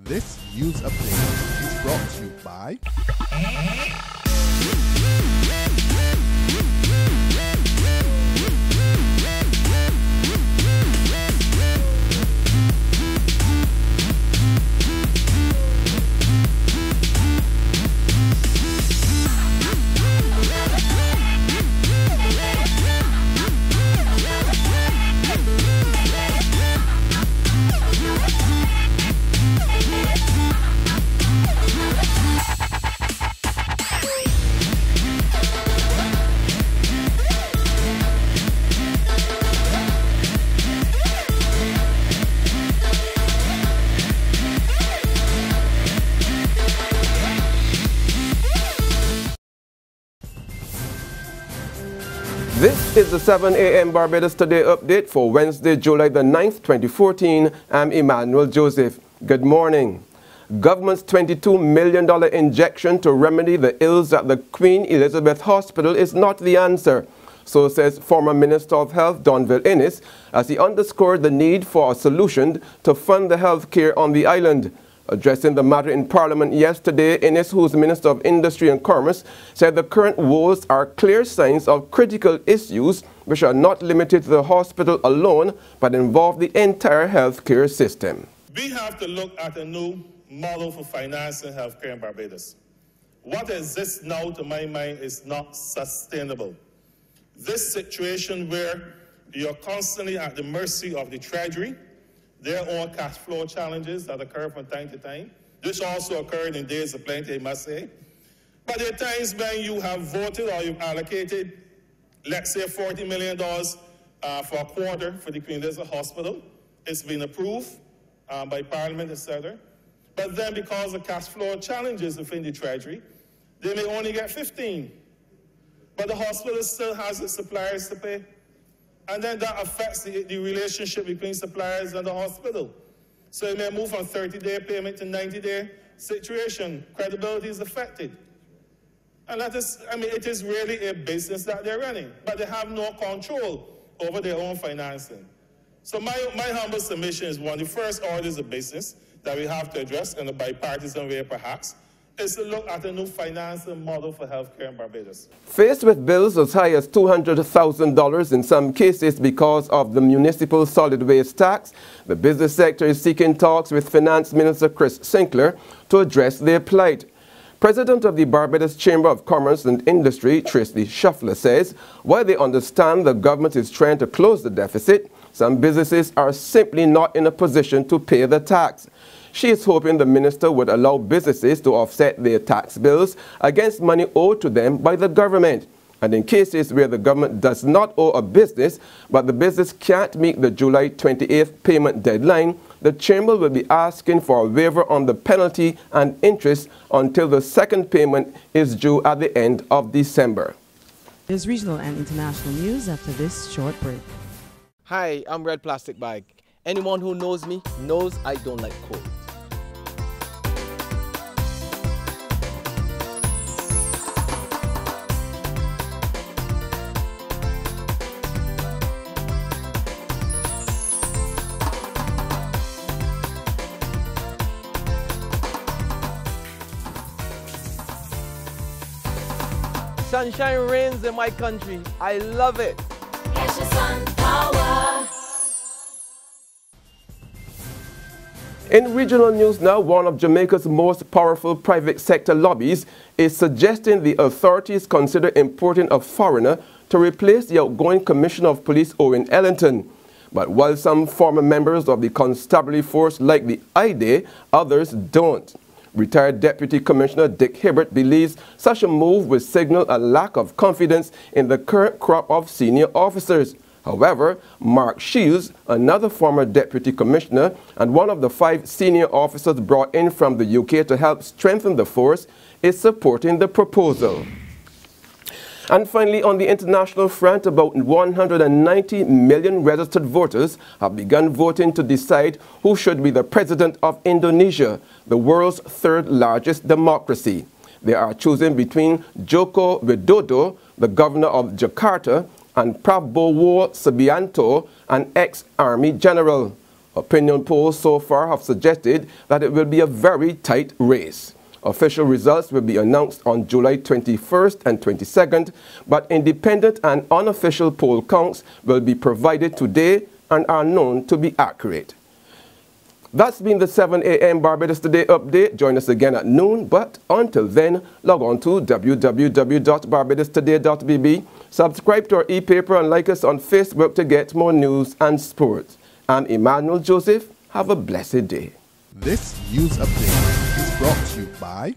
This news update is brought to you by This is the 7 a.m. Barbados Today update for Wednesday, July the 9th, 2014. I'm Emmanuel Joseph. Good morning. Government's $22 million injection to remedy the ills at the Queen Elizabeth Hospital is not the answer. So says former Minister of Health Donville Innes, as he underscored the need for a solution to fund the health care on the island. Addressing the matter in Parliament yesterday, Innes, who's Minister of Industry and Commerce, said the current woes are clear signs of critical issues which are not limited to the hospital alone, but involve the entire healthcare system. We have to look at a new model for financing healthcare in Barbados. What exists now, to my mind, is not sustainable. This situation where you're constantly at the mercy of the Treasury, their own cash flow challenges that occur from time to time. This also occurred in days of plenty, I must say. But there are times when you have voted or you've allocated, let's say $40 million for a quarter for the Queen Elizabeth Hospital. It's been approved by Parliament, etc. But then because of cash flow challenges within the Treasury, they may only get 15. But the hospital still has its suppliers to pay. And then that affects the relationship between suppliers and the hospital. So it may move from 30-day payment to 90-day situation. Credibility is affected. And that is, it is really a business that they're running, but they have no control over their own financing. So my humble submission is one, the first order of business that we have to address in a bipartisan way perhaps, is to look at a new financing model for healthcare in Barbados. Faced with bills as high as $200,000 in some cases because of the Municipal Solid Waste Tax, the business sector is seeking talks with Finance Minister Chris Sinclair to address their plight. President of the Barbados Chamber of Commerce and Industry, Tracy Shuffler, says while they understand the government is trying to close the deficit, some businesses are simply not in a position to pay the tax. She is hoping the minister would allow businesses to offset their tax bills against money owed to them by the government. And in cases where the government does not owe a business, but the business can't meet the July 28th payment deadline, the Chamber will be asking for a waiver on the penalty and interest until the second payment is due at the end of December. There's regional and international news after this short break. Hi, I'm Red Plastic Bag. Anyone who knows me knows I don't like cold. Sunshine reigns in my country. I love it. Catch the sun power. In regional news now, one of Jamaica's most powerful private sector lobbies is suggesting the authorities consider importing a foreigner to replace the outgoing Commissioner of Police, Owen Ellington. But while some former members of the constabulary force like the IDA, others don't. Retired Deputy Commissioner Dick Hibbert believes such a move will signal a lack of confidence in the current crop of senior officers. However, Mark Shields, another former Deputy Commissioner and one of the 5 senior officers brought in from the UK to help strengthen the force, is supporting the proposal. And finally, on the international front, about 190 million registered voters have begun voting to decide who should be the president of Indonesia, the world's 3rd largest democracy. They are choosing between Joko Widodo, the governor of Jakarta, and Prabowo Subianto, an ex-army general. Opinion polls so far have suggested that it will be a very tight race. Official results will be announced on July 21st and 22nd, but independent and unofficial poll counts will be provided today and are known to be accurate. That's been the 7 a.m. Barbados Today update. Join us again at noon, but until then, log on to www.barbadostoday.bb, subscribe to our e-paper and like us on Facebook to get more news and sports. I'm Emmanuel Joseph. Have a blessed day. This news update is brought to you by